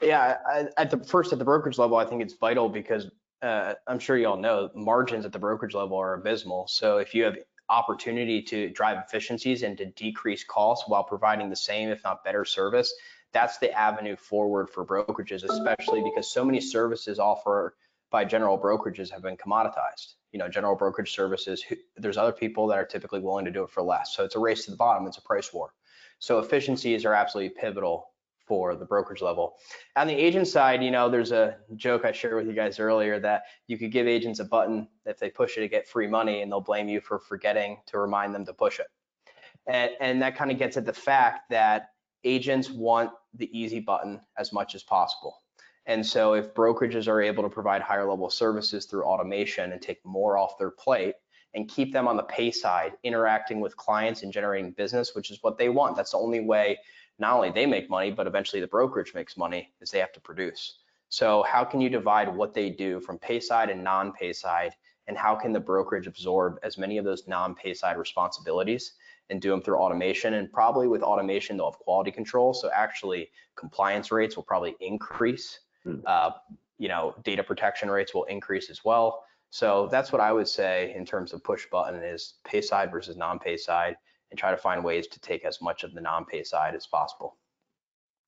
Yeah, at the brokerage level, I think it's vital because I'm sure you all know margins at the brokerage level are abysmal. So if you have opportunity to drive efficiencies and to decrease costs while providing the same, if not better service, that's the avenue forward for brokerages, especially because so many services offered by general brokerages have been commoditized. General brokerage services, there's other people that are typically willing to do it for less. So it's a race to the bottom, it's a price war. So efficiencies are absolutely pivotal for the brokerage level. On the agent side, there's a joke I shared with you guys earlier that you could give agents a button if they push it to get free money, and they'll blame you for forgetting to remind them to push it. And that kind of gets at the fact that agents want the easy button as much as possible. And so if brokerages are able to provide higher level services through automation and take more off their plate and keep them on the pay side, interacting with clients and generating business, which is what they want. That's the only way not only they make money, but eventually the brokerage makes money, is they have to produce. So how can you divide what they do from pay side and non-pay side, and how can the brokerage absorb as many of those non-pay side responsibilities and do them through automation? And probably with automation, they'll have quality control. So actually compliance rates will probably increase. Data protection rates will increase as well. So that's what I would say in terms of push button is pay side versus non-pay side, and try to find ways to take as much of the non-pay side as possible.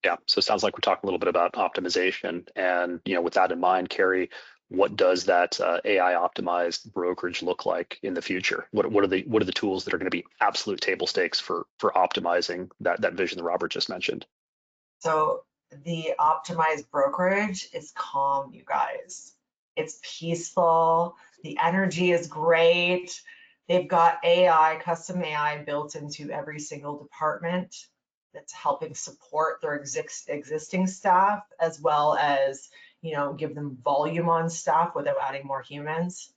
Yeah, so it sounds like we're talking a little bit about optimization. And with that in mind, Carrie, what does that AI optimized brokerage look like in the future? What are the tools that are going to be absolute table stakes for optimizing that vision that Robert just mentioned? So the optimized brokerage is calm, you guys. It's peaceful. The energy is great. They've got AI, custom AI built into every single department that's helping support their existing staff, as well as, give them volume on staff without adding more humans.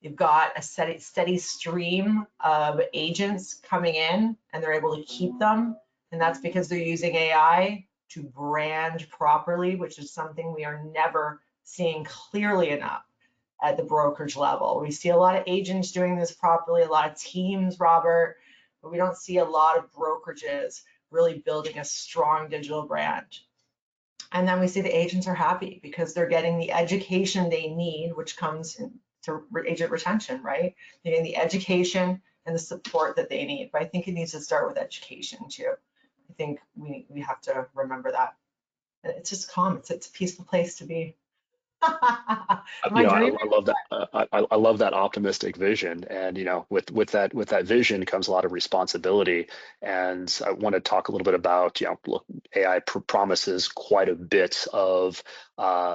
You've got a steady stream of agents coming in, and they're able to keep them. And that's because they're using AI to brand properly, which is something we are never seeing clearly enough at the brokerage level. We see a lot of agents doing this properly, a lot of teams, Robert, but we don't see a lot of brokerages really building a strong digital brand. And then we see the agents are happy because they're getting the education they need, which comes to agent retention, right? They're getting the education and the support that they need. But I think it needs to start with education too. I think we have to remember that. It's just calm. It's a peaceful place to be. I love that. I love that optimistic vision, and with that vision comes a lot of responsibility. And I want to talk a little bit about look, AI promises quite a bit of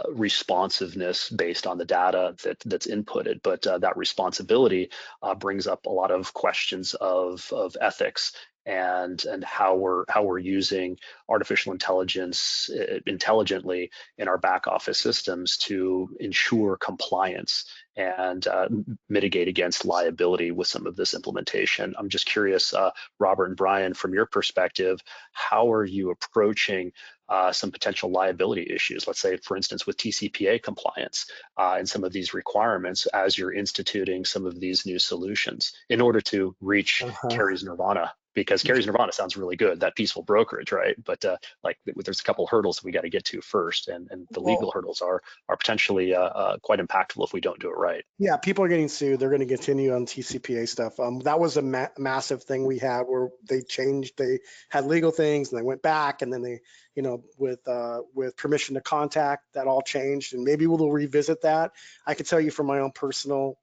responsiveness based on the data that's inputted, but that responsibility brings up a lot of questions of ethics and how we're using artificial intelligence intelligently in our back office systems to ensure compliance and mitigate against liability with some of this implementation. I'm just curious, Robert and Brian, from your perspective, how are you approaching some potential liability issues, let's say, for instance, with TCPA compliance and some of these requirements as you're instituting some of these new solutions in order to reach Carrie's nirvana? Because Carrie's nirvana sounds really good, that peaceful brokerage, right? But there's a couple hurdles that we got to get to first, and the legal hurdles are potentially quite impactful if we don't do it right. Yeah, people are getting sued. They're going to continue on TCPA stuff. That was a massive thing we had where they had legal things and they went back, and then they, with permission to contact, that all changed, and maybe we'll revisit that. I can tell you from my own personal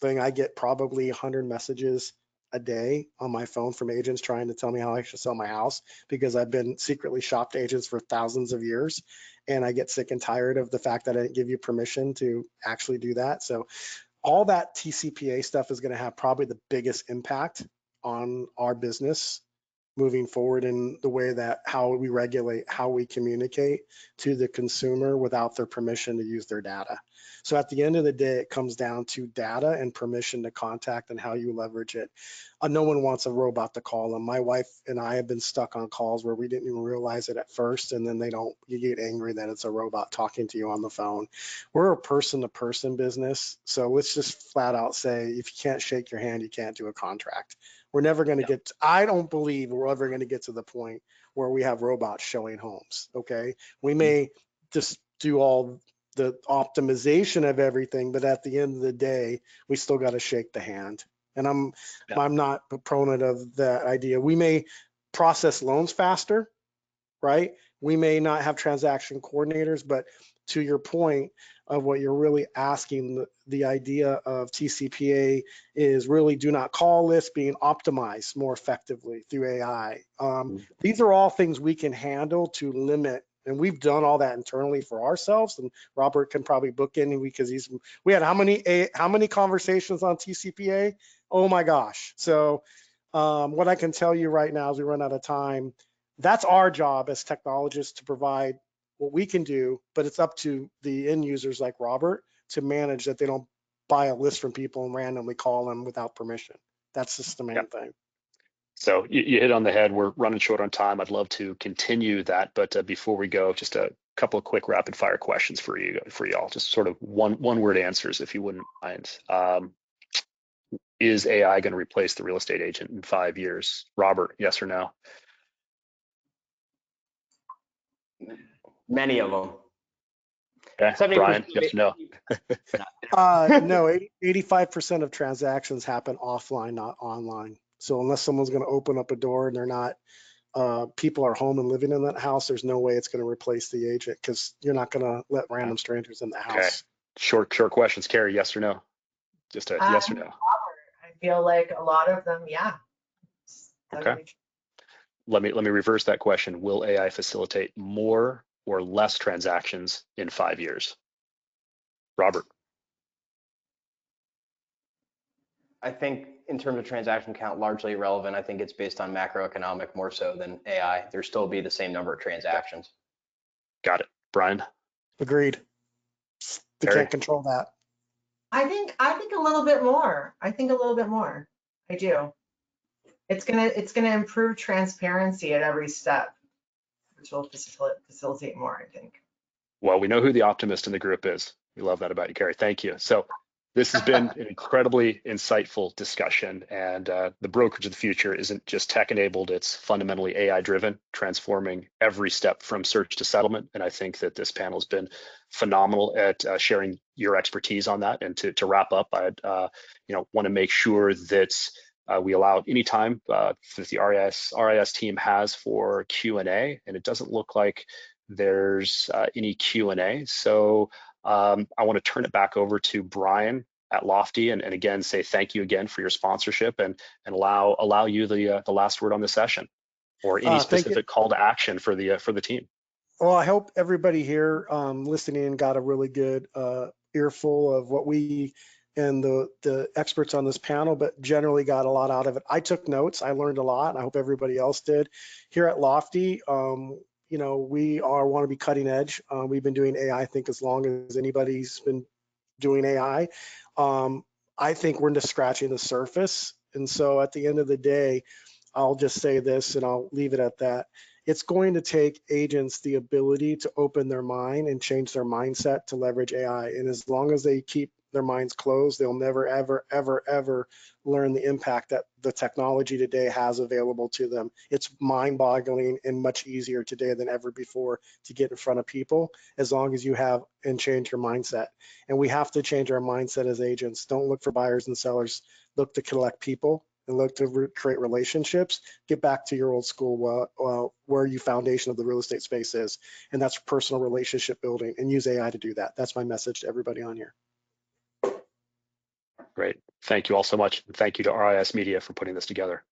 thing, I get probably 100 messages a day on my phone from agents trying to tell me how I should sell my house, because I've been secretly shopped agents for thousands of years. And I get sick and tired of the fact that I didn't give you permission to actually do that. So all that TCPA stuff is going to have probably the biggest impact on our business moving forward, in the way that how we regulate, how we communicate to the consumer without their permission to use their data. So at the end of the day, it comes down to data and permission to contact and how you leverage it. No one wants a robot to call them. My wife and I have been stuck on calls where we didn't even realize it at first, and then you get angry that it's a robot talking to you on the phone. We're a person-to-person business, so let's just flat out say, if you can't shake your hand, you can't do a contract. We're never going to get, I don't believe we're ever going to get to the point where we have robots showing homes, okay? We may just do all the optimization of everything, but at the end of the day, we still got to shake the hand. And I'm not a proponent of that idea. We may process loans faster, right? We may not have transaction coordinators, but to your point of what you're really asking, the idea of TCPA is really do not call lists being optimized more effectively through AI. These are all things we can handle to limit, and we've done all that internally for ourselves. And Robert can probably book in because we had how many conversations on TCPA? Oh my gosh. So what I can tell you right now, as we run out of time, that's our job as technologists to provide what we can do, but it's up to the end users like Robert to manage that they don't buy a list from people and randomly call them without permission. That's just the main thing. So you hit on the head. We're running short on time. I'd love to continue that, but before we go, just a couple of quick rapid fire questions for y'all. Just sort of one word answers, if you wouldn't mind. Is AI going to replace the real estate agent in 5 years? Robert, yes or no? Many of them. Okay. Brian, yes or no? No, 85% of transactions happen offline, not online. So unless someone's going to open up a door and they're not, people are home and living in that house, there's no way it's going to replace the agent, because you're not going to let random strangers in the house. Okay. Short questions. Carrie, yes or no? Just a yes or no. I feel like a lot of them, yeah. Okay. Let me reverse that question. Will AI facilitate more or less transactions in 5 years? Robert. I think in terms of transaction count, largely irrelevant. I think it's based on macroeconomic more so than AI. There still be the same number of transactions. Got it. Brian? Agreed. They can't control that. I think a little bit more. I do. It's gonna improve transparency at every step, which will facilitate more, I think. Well, we know who the optimist in the group is. We love that about you, Carrie. Thank you. So this has been an incredibly insightful discussion, and the brokerage of the future isn't just tech-enabled, it's fundamentally AI-driven, transforming every step from search to settlement. And I think that this panel has been phenomenal at sharing your expertise on that. And to wrap up, I'd want to make sure that we allow any time that the RIS team has for Q&A, and it doesn't look like there's any Q&A. So I want to turn it back over to Brian at Lofty, and again say thank you again for your sponsorship, and allow you the last word on the session, or any specific call to action for the team. Well, I hope everybody here listening got a really good earful of what we and the experts on this panel, but generally got a lot out of it. I took notes. I learned a lot, and I hope everybody else did. Here at Lofty, we want to be cutting edge. We've been doing AI, I think, as long as anybody's been doing AI. I think we're just scratching the surface. And so at the end of the day, I'll just say this and I'll leave it at that. It's going to take agents the ability to open their mind and change their mindset to leverage AI. And as long as they keep their minds closed, they'll never, ever, ever, ever learn the impact that the technology today has available to them. It's mind-boggling and much easier today than ever before to get in front of people, as long as you have and change your mindset. And we have to change our mindset as agents. Don't look for buyers and sellers. Look to collect people and look to create relationships. Get back to your old school where your foundation of the real estate space is, and that's personal relationship building, and use AI to do that. That's my message to everybody on here. Great. Thank you all so much. And thank you to RISMedia for putting this together.